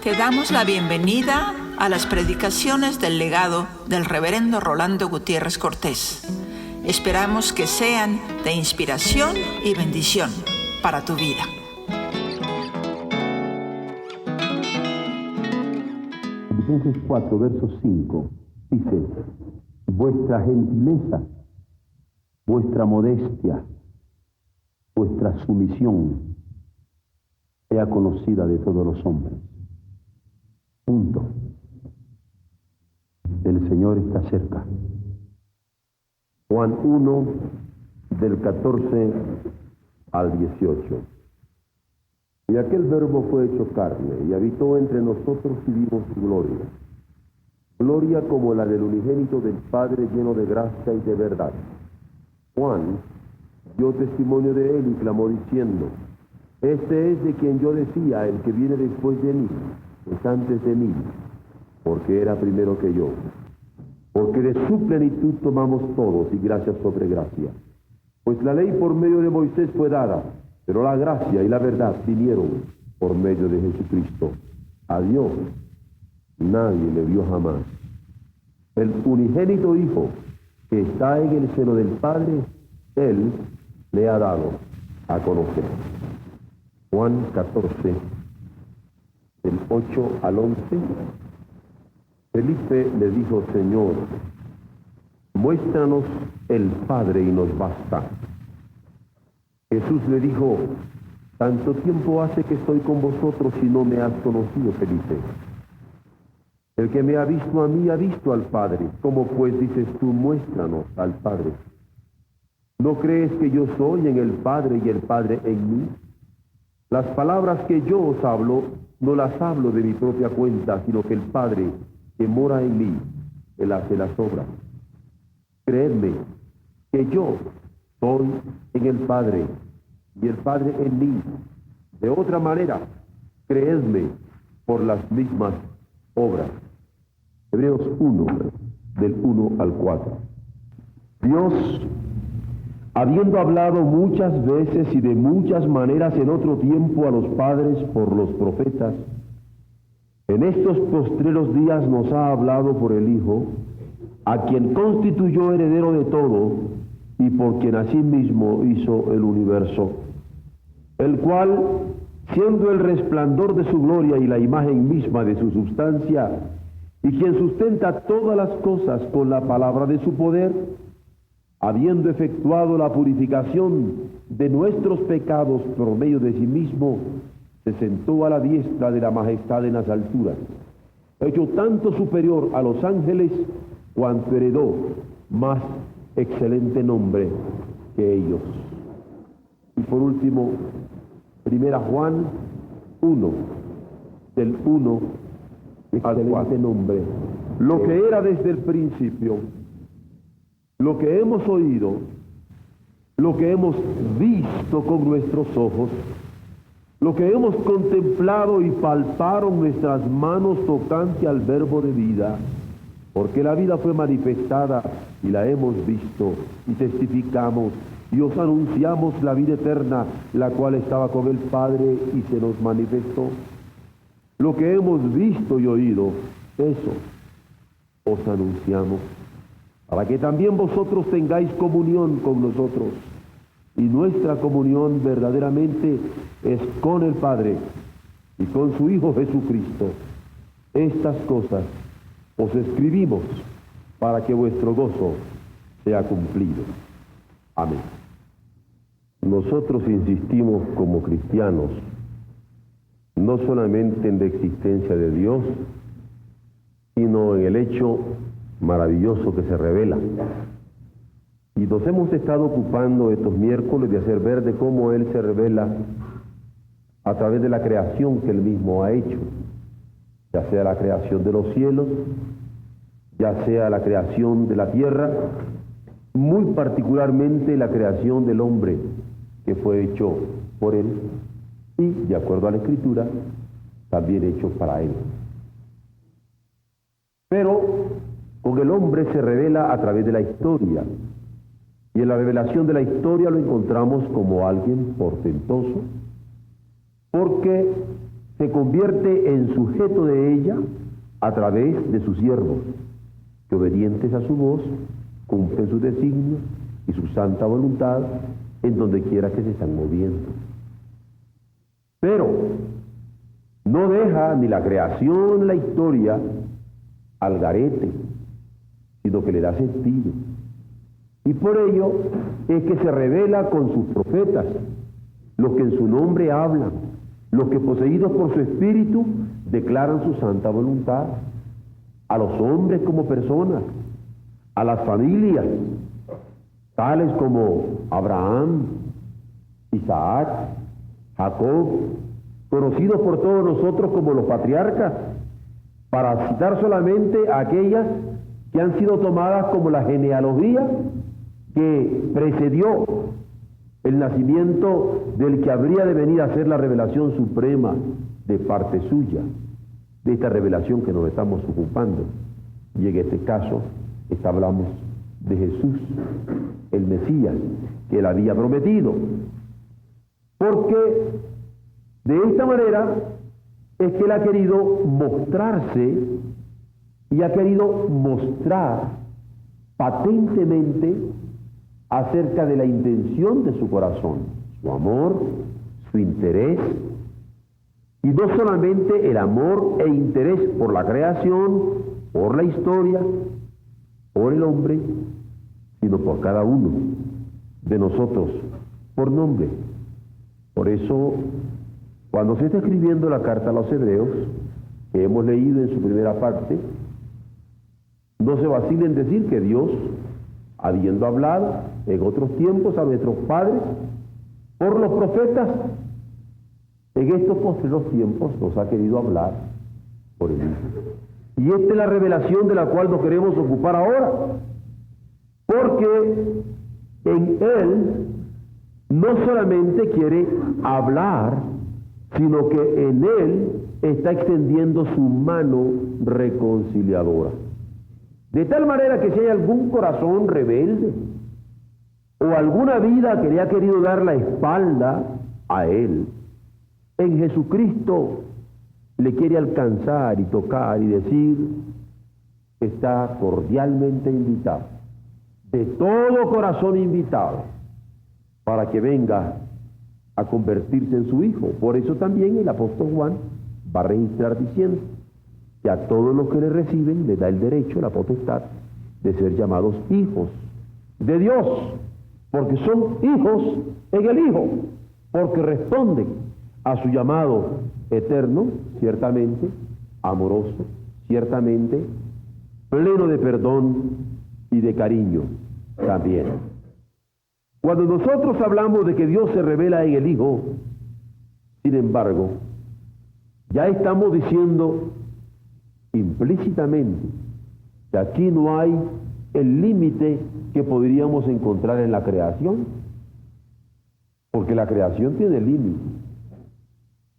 Te damos la bienvenida a las predicaciones del legado del reverendo Rolando Gutiérrez Cortés. Esperamos que sean de inspiración y bendición para tu vida. Filipenses 4, verso 5, dice: vuestra gentileza, vuestra modestia, vuestra sumisión sea conocida de todos los hombres. Punto. El Señor está cerca. Juan 1, del 14 al 18. Y aquel verbo fue hecho carne, y habitó entre nosotros y vimos su gloria. Gloria como la del unigénito del Padre, lleno de gracia y de verdad. Juan dio testimonio de él y clamó diciendo: este es de quien yo decía, el que viene después de mí, es antes de mí, porque era primero que yo. Porque de su plenitud tomamos todos, y gracia sobre gracia. Pues la ley por medio de Moisés fue dada, pero la gracia y la verdad vinieron por medio de Jesucristo. A Dios nadie le vio jamás. El unigénito Hijo, que está en el seno del Padre, Él le ha dado a conocer. Juan 14, del 8 al 11. Felipe le dijo: Señor, muéstranos el Padre y nos basta. Jesús le dijo: tanto tiempo hace que estoy con vosotros y no me has conocido, Felipe. El que me ha visto a mí ha visto al Padre. ¿Cómo pues dices tú, muéstranos al Padre? ¿No crees que yo soy en el Padre y el Padre en mí? Las palabras que yo os hablo, no las hablo de mi propia cuenta, sino que el Padre que mora en mí, Él hace las obras. Creedme que yo soy en el Padre y el Padre en mí. De otra manera, creedme por las mismas obras. Hebreos 1, del 1 al 4. Dios, habiendo hablado muchas veces y de muchas maneras en otro tiempo a los padres por los profetas, en estos postreros días nos ha hablado por el Hijo, a quien constituyó heredero de todo y por quien asimismo hizo el universo, el cual, siendo el resplandor de su gloria y la imagen misma de su substancia, y quien sustenta todas las cosas con la palabra de su poder, habiendo efectuado la purificación de nuestros pecados por medio de sí mismo, se sentó a la diestra de la majestad en las alturas, hecho tanto superior a los ángeles, cuanto heredó más excelente nombre que ellos. Y por último, 1 Juan 1, del 1 al 4. Nombre, lo que era desde el principio, lo que hemos oído, lo que hemos visto con nuestros ojos, lo que hemos contemplado y palparon nuestras manos tocante al verbo de vida, porque la vida fue manifestada y la hemos visto y testificamos y os anunciamos la vida eterna, la cual estaba con el Padre y se nos manifestó. Lo que hemos visto y oído, eso os anunciamos, para que también vosotros tengáis comunión con nosotros. Y nuestra comunión verdaderamente es con el Padre y con su Hijo Jesucristo. Estas cosas os escribimos para que vuestro gozo sea cumplido. Amén. Nosotros insistimos como cristianos no solamente en la existencia de Dios, sino en el hecho maravilloso que se revela. Y nos hemos estado ocupando estos miércoles de hacer ver de cómo Él se revela a través de la creación que Él mismo ha hecho, ya sea la creación de los cielos, ya sea la creación de la tierra, muy particularmente la creación del hombre, que fue hecho por Él y, de acuerdo a la Escritura, también hecho para Él. Pero con el hombre se revela a través de la historia. Y en la revelación de la historia lo encontramos como alguien portentoso, porque se convierte en sujeto de ella a través de sus siervos, que obedientes a su voz, cumplen sus designios y su santa voluntad en donde quiera que se están moviendo. Pero no deja ni la creación, la historia, al garete, sino que le da sentido. Y por ello es que se revela con sus profetas, los que en su nombre hablan, los que poseídos por su espíritu declaran su santa voluntad, a los hombres como personas, a las familias, tales como Abraham, Isaac, Jacob, conocidos por todos nosotros como los patriarcas, para citar solamente a aquellas que han sido tomadas como la genealogía que precedió el nacimiento del que habría de venir a ser la revelación suprema de parte suya, de esta revelación que nos estamos ocupando. Y en este caso hablamos de Jesús, el Mesías, que él había prometido. Porque de esta manera es que él ha querido mostrarse y ha querido mostrar patentemente acerca de la intención de su corazón, su amor, su interés, y no solamente el amor e interés por la creación, por la historia, por el hombre, sino por cada uno de nosotros, por nombre. Por eso, cuando se está escribiendo la carta a los hebreos, que hemos leído en su primera parte, no se vacila en decir que Dios, habiendo hablado en otros tiempos a nuestros padres, por los profetas, en estos postreros tiempos nos ha querido hablar por el Hijo. Y esta es la revelación de la cual nos queremos ocupar ahora, porque en Él no solamente quiere hablar, sino que en Él está extendiendo su mano reconciliadora. De tal manera que si hay algún corazón rebelde o alguna vida que le ha querido dar la espalda a Él, en Jesucristo le quiere alcanzar y tocar y decir que está cordialmente invitado, de todo corazón invitado, para que venga a convertirse en su hijo. Por eso también el apóstol Juan va a registrar diciendo que a todos los que le reciben le da el derecho, la potestad, de ser llamados hijos de Dios, porque son hijos en el Hijo, porque responden a su llamado eterno, ciertamente, amoroso, ciertamente, pleno de perdón y de cariño también. Cuando nosotros hablamos de que Dios se revela en el Hijo, sin embargo, ya estamos diciendo implícitamente que aquí no hay el límite que podríamos encontrar en la creación, porque la creación tiene límite.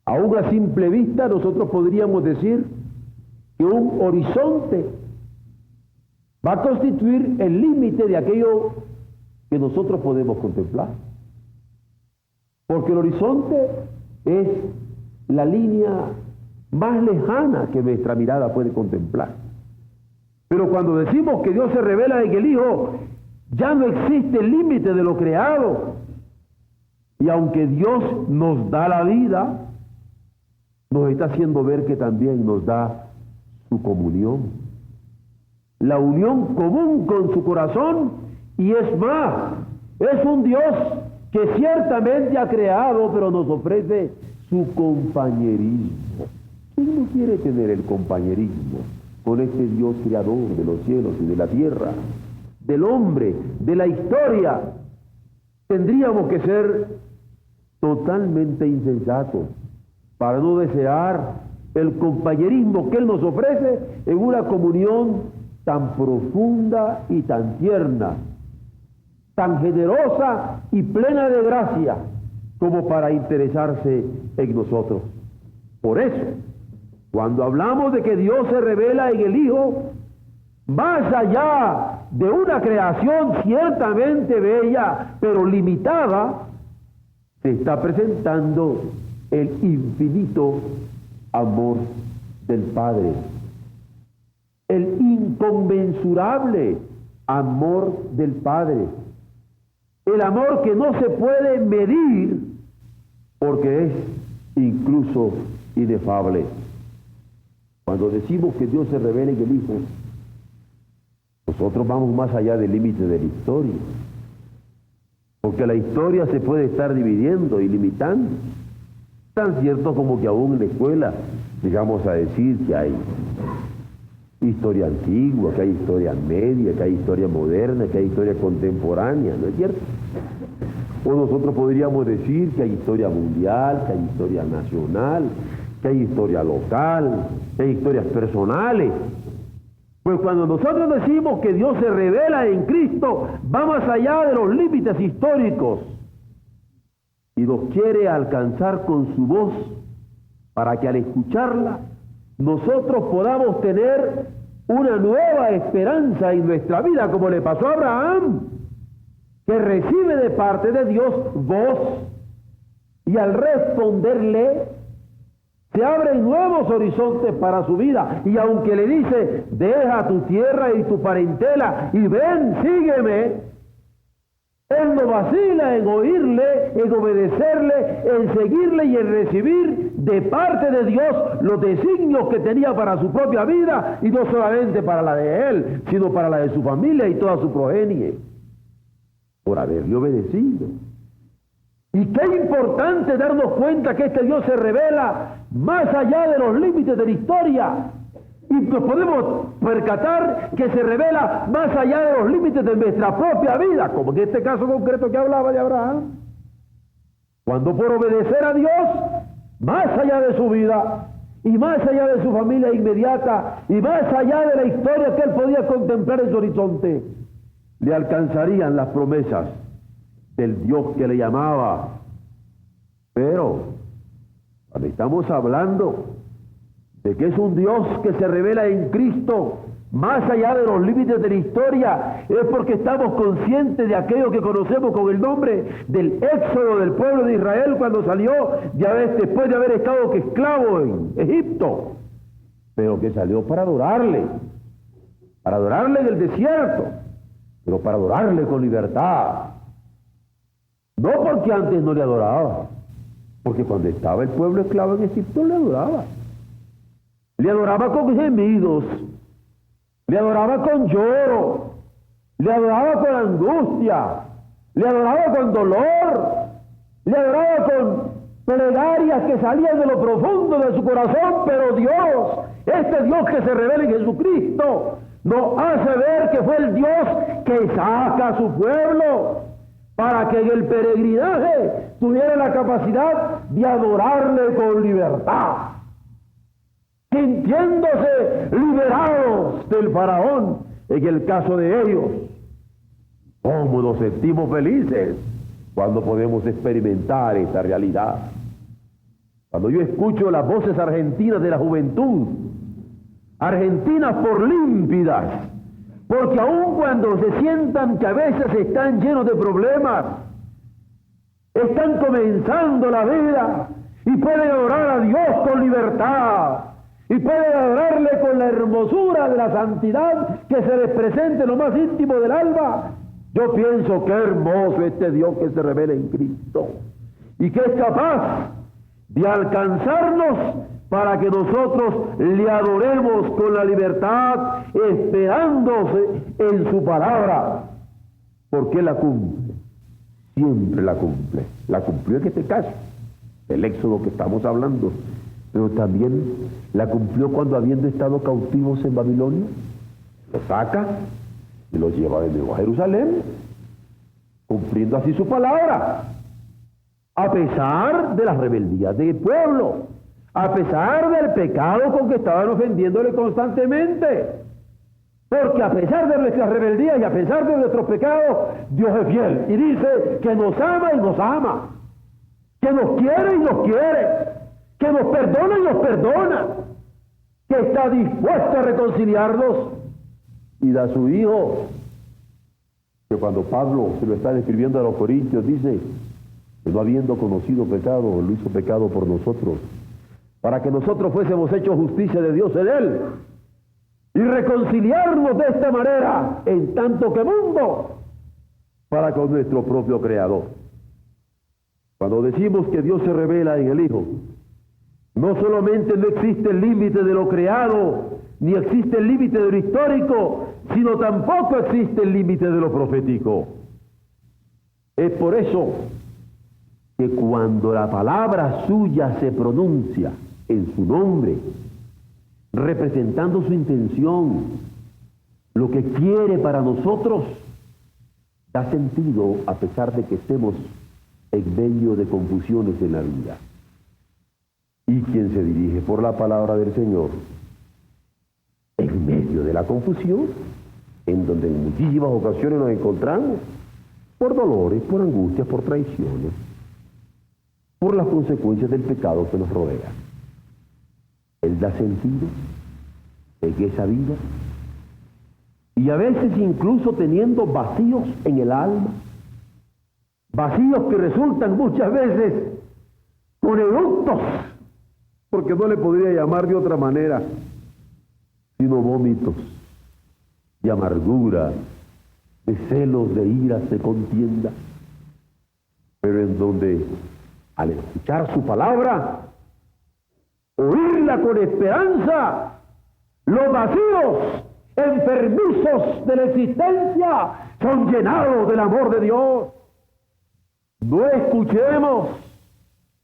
A una simple vista nosotros podríamos decir que un horizonte va a constituir el límite de aquello que nosotros podemos contemplar. Porque el horizonte es la línea más lejana que nuestra mirada puede contemplar. Pero cuando decimos que Dios se revela en el Hijo, ya no existe el límite de lo creado. Y aunque Dios nos da la vida, nos está haciendo ver que también nos da su comunión, la unión común con su corazón, y es más, es un Dios que ciertamente ha creado, pero nos ofrece su compañerismo. ¿Quién no quiere tener el compañerismo con este Dios creador de los cielos y de la tierra, del hombre, de la historia? Tendríamos que ser totalmente insensatos para no desear el compañerismo que Él nos ofrece en una comunión tan profunda y tan tierna, tan generosa y plena de gracia, como para interesarse en nosotros. Por eso, cuando hablamos de que Dios se revela en el Hijo, más allá de una creación ciertamente bella, pero limitada, se está presentando el infinito amor del Padre. El inconmensurable amor del Padre. El amor que no se puede medir porque es incluso inefable. Cuando decimos que Dios se revela en el Hijo, nosotros vamos más allá del límite de la historia. Porque la historia se puede estar dividiendo y limitando. Tan cierto como que aún en la escuela llegamos a decir que hay historia antigua, que hay historia media, que hay historia moderna, que hay historia contemporánea, ¿no es cierto? O nosotros podríamos decir que hay historia mundial, que hay historia nacional, que hay historia local, que hay historias personales. Pues cuando nosotros decimos que Dios se revela en Cristo, va más allá de los límites históricos y nos quiere alcanzar con su voz para que al escucharla nosotros podamos tener una nueva esperanza en nuestra vida, como le pasó a Abraham, que recibe de parte de Dios voz y al responderle se abren nuevos horizontes para su vida. Y aunque le dice, deja tu tierra y tu parentela y ven, sígueme, él no vacila en oírle, en obedecerle, en seguirle y en recibir de parte de Dios los designios que tenía para su propia vida, y no solamente para la de él, sino para la de su familia y toda su progenie, por haberle obedecido. Y qué importante darnos cuenta que este Dios se revela más allá de los límites de la historia. Y nos podemos percatar que se revela más allá de los límites de nuestra propia vida, como en este caso concreto que hablaba de Abraham. Cuando por obedecer a Dios, más allá de su vida, y más allá de su familia inmediata, y más allá de la historia que él podía contemplar en su horizonte, le alcanzarían las promesas del Dios que le llamaba. Pero cuando estamos hablando de que es un Dios que se revela en Cristo más allá de los límites de la historia, es porque estamos conscientes de aquello que conocemos con el nombre del éxodo del pueblo de Israel cuando salió después de haber estado esclavo en Egipto, pero que salió para adorarle en el desierto, pero para adorarle con libertad. No porque antes no le adoraba, porque cuando estaba el pueblo esclavo en Egipto le adoraba. Le adoraba con gemidos, le adoraba con lloro, le adoraba con angustia, le adoraba con dolor, le adoraba con plegarias que salían de lo profundo de su corazón, pero Dios, este Dios que se revela en Jesucristo, nos hace ver que fue el Dios que saca a su pueblo para que en el peregrinaje tuviera la capacidad de adorarle con libertad, sintiéndose liberados del faraón en el caso de ellos. ¿Cómo nos sentimos felices cuando podemos experimentar esta realidad? Cuando yo escucho las voces argentinas de la juventud, argentinas por límpidas, porque aun cuando se sientan que a veces están llenos de problemas, están comenzando la vida y pueden adorar a Dios con libertad, y pueden adorarle con la hermosura de la santidad que se les presente en lo más íntimo del alma. Yo pienso que hermoso este Dios que se revela en Cristo y que es capaz de alcanzarnos para que nosotros le adoremos con la libertad, esperándose en su palabra, porque la cumple, siempre la cumple. La cumplió en este caso, el éxodo que estamos hablando, pero también la cumplió cuando, habiendo estado cautivos en Babilonia, los saca y los lleva de nuevo a Jerusalén, cumpliendo así su palabra, a pesar de las rebeldías del pueblo, a pesar del pecado con que estaban ofendiéndole constantemente. Porque a pesar de nuestras rebeldías y a pesar de nuestros pecados, Dios es fiel y dice que nos ama y nos ama, que nos quiere y nos quiere, que nos perdona y nos perdona, que está dispuesto a reconciliarnos y da a su Hijo, que cuando Pablo se lo está describiendo a los corintios dice que no habiendo conocido pecado, lo hizo pecado por nosotros, para que nosotros fuésemos hechos justicia de Dios en Él, y reconciliarnos de esta manera, en tanto que mundo, para con nuestro propio Creador. Cuando decimos que Dios se revela en el Hijo, no solamente no existe el límite de lo creado, ni existe el límite de lo histórico, sino tampoco existe el límite de lo profético. Es por eso que cuando la palabra suya se pronuncia en su nombre, representando su intención, lo que quiere para nosotros, da sentido a pesar de que estemos en medio de confusiones en la vida. Y quien se dirige por la palabra del Señor, en medio de la confusión, en donde en muchísimas ocasiones nos encontramos, por dolores, por angustias, por traiciones, por las consecuencias del pecado que nos rodea. Él da sentido en esa vida, y a veces incluso teniendo vacíos en el alma, vacíos que resultan muchas veces con eructos, porque no le podría llamar de otra manera, sino vómitos de amargura, de celos, de iras, de contienda, pero en donde al escuchar su palabra, oírla con esperanza, los vacíos enfermizos de la existencia son llenados del amor de Dios. No escuchemos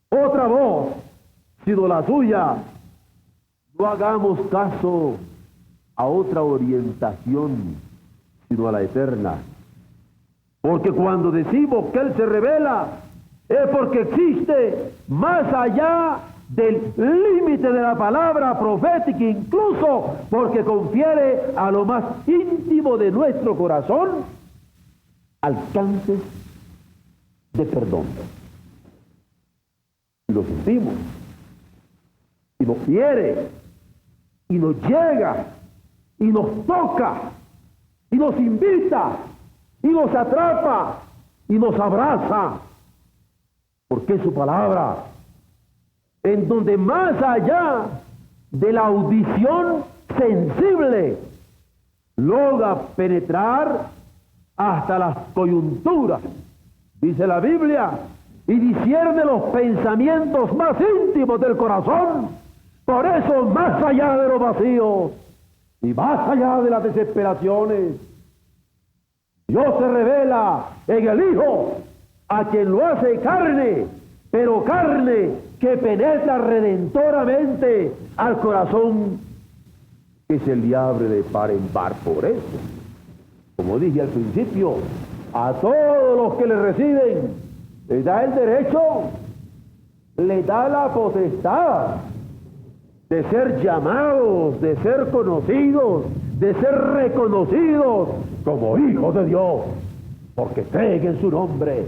otra voz sino la suya. No hagamos caso a otra orientación sino a la eterna. Porque cuando decimos que Él se revela, es porque existe más allá del límite de la palabra profética, incluso porque confiere a lo más íntimo de nuestro corazón alcances de perdón. Y lo sentimos, y nos quiere, y nos llega, y nos toca, y nos invita, y nos atrapa, y nos abraza, porque es su palabra, en donde más allá de la audición sensible, logra penetrar hasta las coyunturas, dice la Biblia, y discierne los pensamientos más íntimos del corazón. Por eso, más allá de los vacíos y más allá de las desesperaciones, Dios se revela en el Hijo, a quien lo hace carne, pero carne que penetra redentoramente al corazón, que se le abre de par en par. Por eso, como dije al principio, a todos los que le reciben, les da el derecho, les da la potestad de ser llamados, de ser conocidos, de ser reconocidos como hijos de Dios, porque creen en su nombre,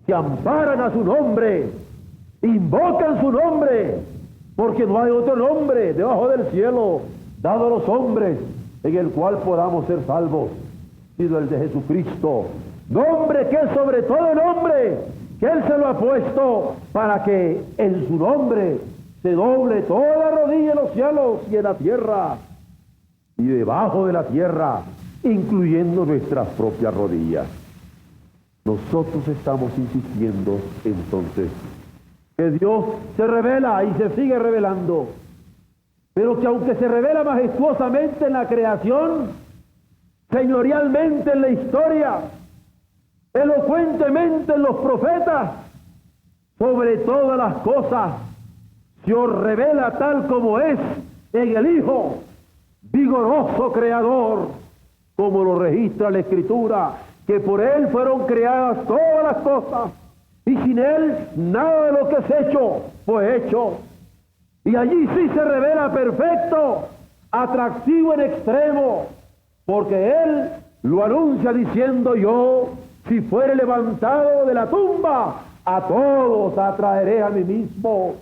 se amparan a su nombre, invocan su nombre, porque no hay otro nombre debajo del cielo dado a los hombres en el cual podamos ser salvos, sino el de Jesucristo, nombre que es sobre todo nombre, que Él se lo ha puesto para que en su nombre se doble toda rodilla en los cielos y en la tierra y debajo de la tierra, incluyendo nuestras propias rodillas. Nosotros estamos insistiendo entonces que Dios se revela y se sigue revelando, pero que aunque se revela majestuosamente en la creación, señorialmente en la historia, elocuentemente en los profetas, sobre todas las cosas se os revela tal como es en el Hijo, vigoroso creador, como lo registra la Escritura, que por Él fueron creadas todas las cosas, y sin Él nada de lo que es hecho fue hecho. Y allí sí se revela perfecto, atractivo en extremo, porque Él lo anuncia diciendo: yo, si fuere levantado de la tumba, a todos atraeré a mí mismo.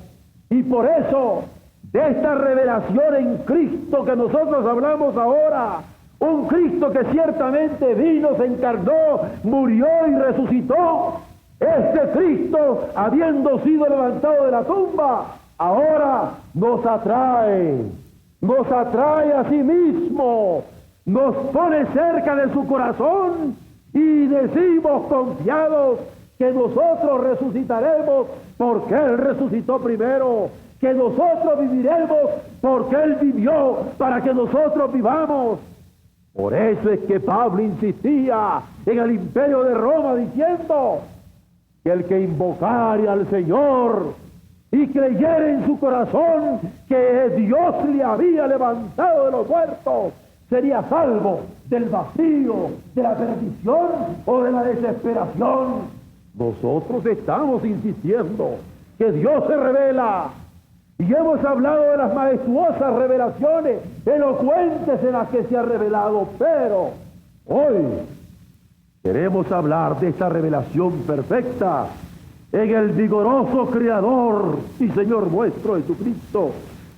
Y por eso, de esta revelación en Cristo que nosotros hablamos ahora, un Cristo que ciertamente vino, se encarnó, murió y resucitó, este Cristo, habiendo sido levantado de la tumba, ahora nos atrae a sí mismo, nos pone cerca de su corazón y decimos confiados que nosotros resucitaremos porque Él resucitó primero, que nosotros viviremos porque Él vivió para que nosotros vivamos. Por eso es que Pablo insistía en el imperio de Roma diciendo que el que invocare al Señor y creyere en su corazón que Dios le había levantado de los muertos, sería salvo del vacío, de la perdición o de la desesperación. Nosotros estamos insistiendo que Dios se revela y hemos hablado de las majestuosas revelaciones elocuentes en las que se ha revelado, pero hoy queremos hablar de esta revelación perfecta en el vigoroso Creador y Señor nuestro Jesucristo,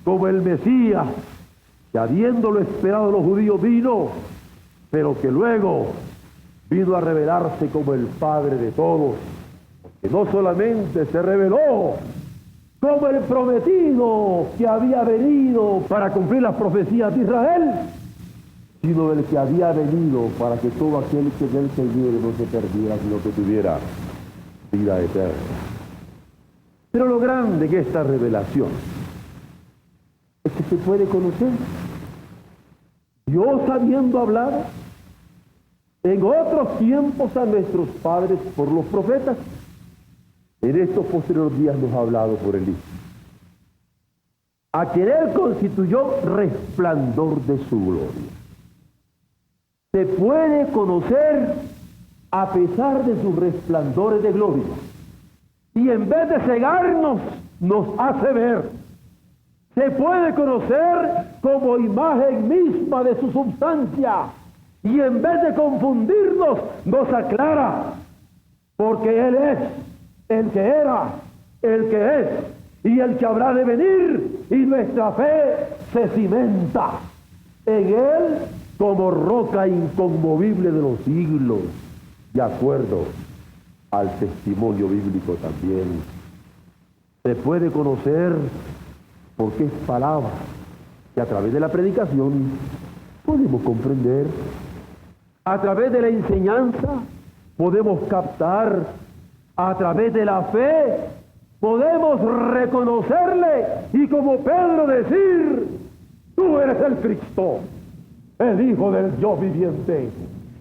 como el Mesías, que habiéndolo esperado los judíos vino, pero que luego vino a revelarse como el Padre de todos, que no solamente se reveló como el prometido que había venido para cumplir las profecías de Israel, sino el que había venido para que todo aquel que en él creyera no se perdiera, sino que tuviera vida eterna. Pero lo grande de esta revelación es que se puede conocer. Dios, habiendo hablado en otros tiempos a nuestros padres por los profetas, en estos posteriores días nos ha hablado por el Hijo, a quien Él constituyó resplandor de su gloria. Se puede conocer a pesar de sus resplandores de gloria, y en vez de cegarnos, nos hace ver. Se puede conocer como imagen misma de su substancia, y en vez de confundirnos, nos aclara, porque Él es el que era, el que es y el que habrá de venir, y nuestra fe se cimenta en Él como roca inconmovible de los siglos, de acuerdo al testimonio bíblico también. Se puede conocer porque es palabra que a través de la predicación podemos comprender, a través de la enseñanza podemos captar, a través de la fe podemos reconocerle y como Pedro decir: tú eres el Cristo, el Hijo del Dios viviente,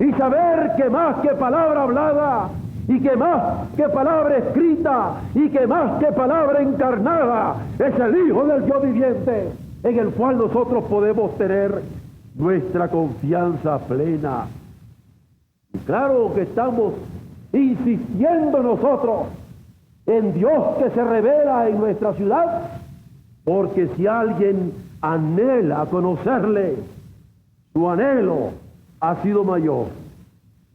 y saber que más que palabra hablada y que más que palabra escrita y que más que palabra encarnada es el Hijo del Dios viviente, en el cual nosotros podemos tener nuestra confianza plena. Y claro que estamos insistiendo nosotros en Dios que se revela en nuestra ciudad, porque si alguien anhela conocerle, su anhelo ha sido mayor.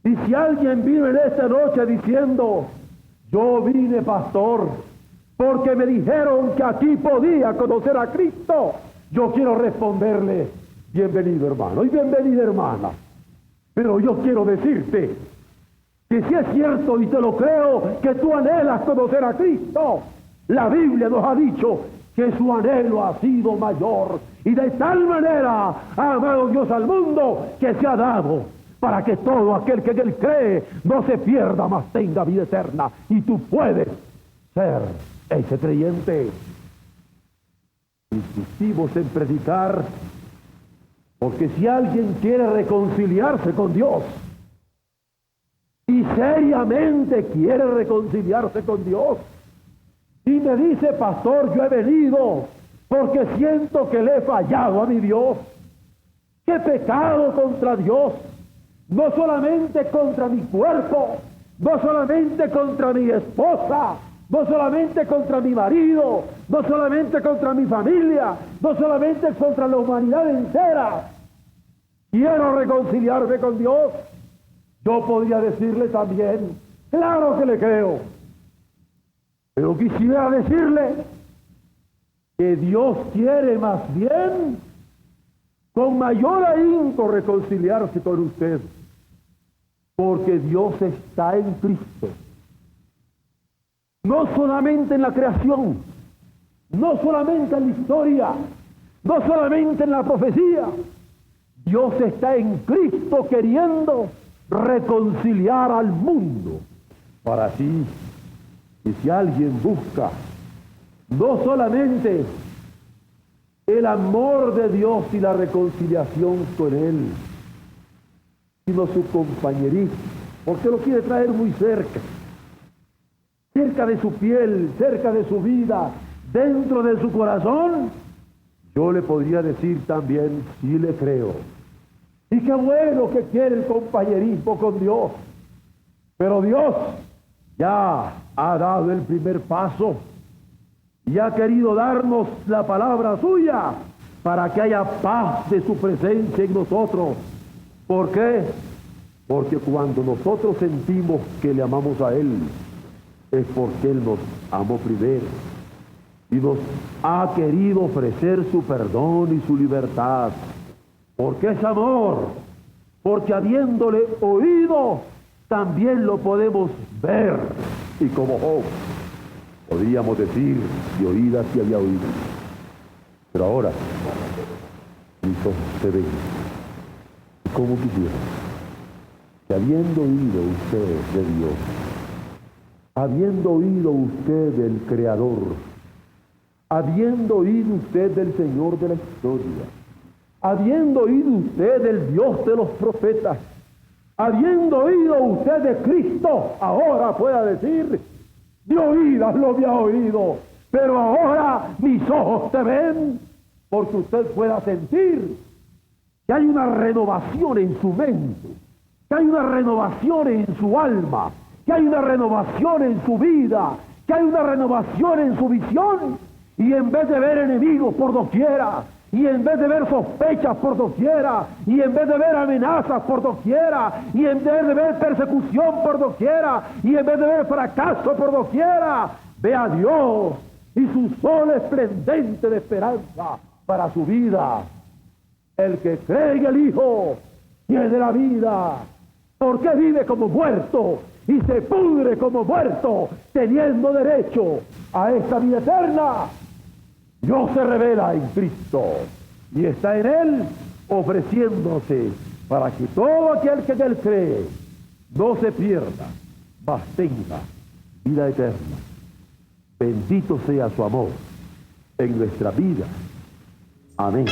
Y si alguien vino en esta noche diciendo: yo vine, pastor, porque me dijeron que aquí podía conocer a Cristo, yo quiero responderle: bienvenido, hermano, y bienvenida, hermana. Pero yo quiero decirte que si es cierto, y te lo creo, que tú anhelas conocer a Cristo, la Biblia nos ha dicho que su anhelo ha sido mayor, y de tal manera ha amado Dios al mundo que se ha dado para que todo aquel que en Él cree no se pierda, mas tenga vida eterna. Y tú puedes ser ese creyente. Insistimos en predicar, porque si alguien quiere reconciliarse con Dios, y seriamente quiere reconciliarse con Dios, y me dice: pastor, yo he venido porque siento que le he fallado a mi Dios, que he pecado contra Dios, no solamente contra mi cuerpo, no solamente contra mi esposa, no solamente contra mi marido, no solamente contra mi familia, no solamente contra la humanidad entera. Quiero reconciliarme con Dios. Yo podría decirle también: claro que le creo, pero quisiera decirle que Dios quiere más bien, con mayor ahínco, reconciliarse con usted, porque Dios está en Cristo, no solamente en la creación, no solamente en la historia, no solamente en la profecía. Dios está en Cristo queriendo reconciliar al mundo para sí. Y si alguien busca no solamente el amor de Dios y la reconciliación con Él, sino su compañerismo, porque lo quiere traer muy cerca, cerca de su piel, cerca de su vida, dentro de su corazón, yo le podría decir también, sí le creo. Y qué bueno que quiere el compañerismo con Dios. Pero Dios ya ha dado el primer paso y ha querido darnos la palabra suya para que haya paz de su presencia en nosotros. ¿Por qué? Porque cuando nosotros sentimos que le amamos a Él, es porque Él nos amó primero y nos ha querido ofrecer su perdón y su libertad. Porque es amor, porque habiéndole oído, también lo podemos ver. Y como Job, podríamos decir, de oídas sí había oído, pero ahora mis ojos se ven. Y como quisiera que habiendo oído usted de Dios, habiendo oído usted del Creador, habiendo oído usted del Señor de la historia, habiendo oído usted del Dios de los profetas, habiendo oído usted de Cristo, ahora pueda decir, de oídas lo había oído, pero ahora mis ojos te ven, porque usted pueda sentir que hay una renovación en su mente, que hay una renovación en su alma, que hay una renovación en su vida, que hay una renovación en su visión, y en vez de ver enemigos por doquiera, y en vez de ver sospechas por doquiera, y en vez de ver amenazas por doquiera, y en vez de ver persecución por doquiera, y en vez de ver fracaso por doquiera, ve a Dios y su sol esplendente de esperanza para su vida. El que cree en el Hijo tiene la vida. ¿Por qué vive como muerto y se pudre como muerto, teniendo derecho a esta vida eterna? Dios se revela en Cristo y está en Él ofreciéndose para que todo aquel que en Él cree no se pierda, mas tenga vida eterna. Bendito sea su amor en nuestra vida. Amén.